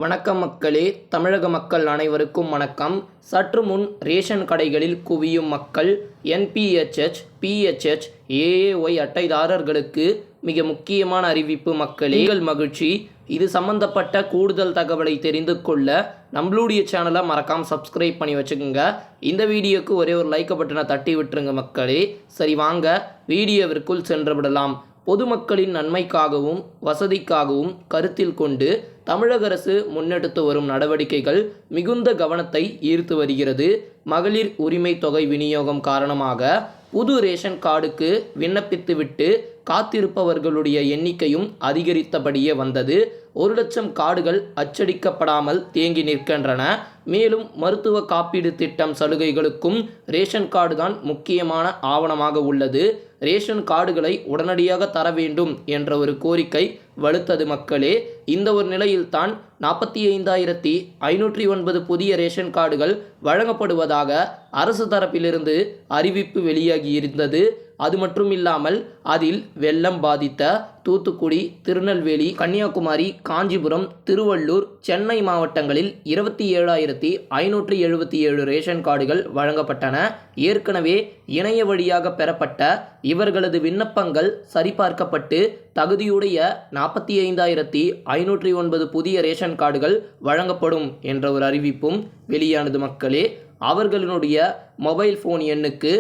வணக்கம் மக்களே. தமிழக மக்கள் அனைவருக்கும் வணக்கம். சற்று முன் ரேஷன் கடைகளில் குவியும் மக்கள். NPHH, PHH, AAY அட்டைதாரர்களுக்கு மிக முக்கியமான அறிவிப்பு மக்களே. உங்கள் மகிழ்ச்சி. இது சம்பந்தப்பட்ட கூடுதல் தகவலை தெரிந்து கொள்ள நம்மளுடைய சேனலை மறக்காம சப்ஸ்கிரைப் பண்ணி வச்சுக்கோங்க. இந்த வீடியோக்கு ஒரே ஒரு லைக் பட்டனை தட்டி விட்டுருங்க மக்களே. சரி, வாங்க வீடியோவிற்குள் சென்று விடலாம். பொதுமக்களின் நன்மைக்காகவும் வசதிக்காகவும் கருத்தில் கொண்டு தமிழக அரசு முன்னெடுத்து வரும் நடவடிக்கைகள் மிகுந்த கவனத்தை ஈர்த்து வருகிறது. மகளிர் உரிமை தொகை விநியோகம் காரணமாக புது ரேஷன் கார்டுக்கு விண்ணப்பித்துவிட்டு காத்திருப்பவர்களுடைய எண்ணிக்கையும் அதிகரித்தபடியே வந்தது. 1,00,000 கார்டுகள் அச்சடிக்கப்படாமல் தேங்கி நிற்கின்றன. மேலும் மருத்துவ காப்பீடு திட்டம் சலுகைகளுக்கும் ரேஷன் கார்டு தான் முக்கியமான ஆவணமாக உள்ளது. ரேஷன் கார்டுகளை உடனடியாக தர வேண்டும் என்ற ஒரு கோரிக்கை வலுத்தது மக்களே. இந்த ஒரு நிலையில்தான் 45,509 புதிய ரேஷன் கார்டுகள் வழங்கப்படுவதாக அரசு தரப்பிலிருந்து அறிவிப்பு வெளியாகியிருந்தது. அது மட்டும் இல்லாமல் அதில் வெள்ளம் பாதித்த தூத்துக்குடி, திருநெல்வேலி, கன்னியாகுமரி, காஞ்சிபுரம், திருவள்ளூர், சென்னை மாவட்டங்களில் 27,577 ரேஷன் கார்டுகள் வழங்கப்பட்டன. ஏற்கனவே இணைய வழியாக பெறப்பட்ட இவர்களது விண்ணப்பங்கள் சரிபார்க்கப்பட்டு தகுதியுடைய 45,509 புதிய ரேஷன் கார்டுகள் வழங்கப்படும் என்ற ஒரு அறிவிப்பும் வெளியானது மக்களே. அவர்களுடைய மொபைல் ஃபோன் எண்ணுக்கு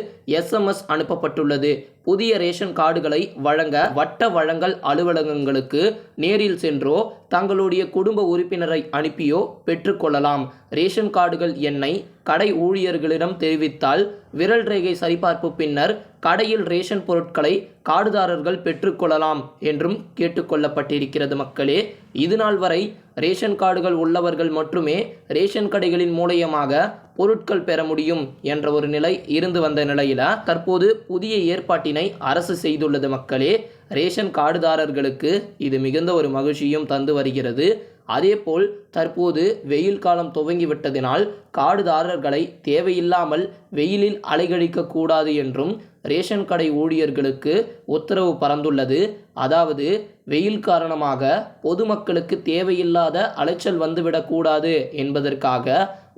SMS அனுப்பப்பட்டுள்ளது. புதிய ரேஷன் கார்டுகளை வழங்க வட்ட வழங்கல் அலுவலகங்களுக்கு நேரில் சென்றோ தங்களுடைய குடும்ப உறுப்பினரை அனுப்பியோ பெற்றுக்கொள்ளலாம். ரேஷன் கார்டுகள் எண்ணை கடை ஊழியர்களிடம் தெரிவித்தால் விரல் ரேகை சரிபார்ப்பு பின்னர் கடையில் ரேஷன் பொருட்களை கார்டுதாரர்கள் பெற்றுக்கொள்ளலாம் என்றும் கேட்டுக்கொள்ளப்பட்டிருக்கிறது மக்களே. இதுநாள் வரை ரேஷன் கார்டுகள் உள்ளவர்கள் மட்டுமே ரேஷன் கடைகளின் மூலயமாக பொருட்கள் பெற முடியும் என்ற ஒரு நிலை இருந்து வந்த நிலையில தற்போது புதிய ஏற்பாட்டினை அரசு செய்துள்ளது மக்களே. ரேஷன் கார்டுதாரர்களுக்கு இது மிகுந்த ஒரு மகிழ்ச்சியும் தந்து வருகிறது. அதேபோல் தற்போது வெயில் காலம் துவங்கிவிட்டதினால் கார்டுதாரர்களை தேவையில்லாமல் வெயிலில் அலைகழிக்க கூடாது என்றும் ரேஷன் கடை ஊழியர்களுக்கு உத்தரவு பறந்துள்ளது. அதாவது வெயில் காரணமாக பொதுமக்களுக்கு தேவையில்லாத அலைச்சல் வந்துவிடக்கூடாது என்பதற்காக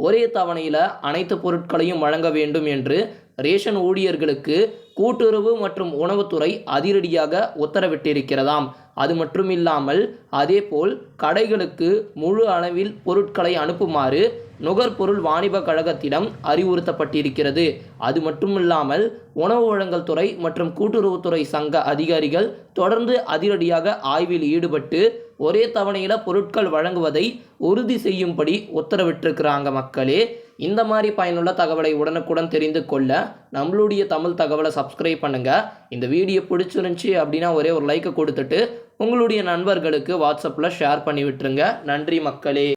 ஒரே தவணையில் அனைத்து பொருட்களையும் வழங்க வேண்டும் என்று ரேஷன் ஊழியர்களுக்கு கூட்டுறவு மற்றும் உணவுத்துறை அதிரடியாக உத்தரவிட்டிருக்கிறதாம். அது மட்டுமில்லாமல் அதேபோல் கடைகளுக்கு முழு அளவில் பொருட்களை அனுப்புமாறு நுகர்பொருள் வாணிப கழகத்திடம் அறிவுறுத்தப்பட்டிருக்கிறது. அது மட்டுமில்லாமல் உணவு வழங்கல் துறை மற்றும் கூட்டுறவுத்துறை சங்க அதிகாரிகள் தொடர்ந்து அதிரடியாக ஆய்வில் ஈடுபட்டு ஒரே தவணையில் பொருட்கள் வழங்குவதை உறுதி செய்யும்படி உத்தரவிட்டிருக்கிறாங்க மக்களே. இந்த மாதிரி பயனுள்ள தகவலை உடனுக்குடன் தெரிந்து கொள்ள நம்மளுடைய தமிழ் தகவலை சப்ஸ்கிரைப் பண்ணுங்கள். இந்த வீடியோ பிடிச்சிருந்துச்சி அப்படின்னா ஒரே ஒரு லைக்கை கொடுத்துட்டு உங்களுடைய நண்பர்களுக்கு வாட்ஸ்அப்பில் ஷேர் பண்ணி விட்டுருங்க. நன்றி மக்களே.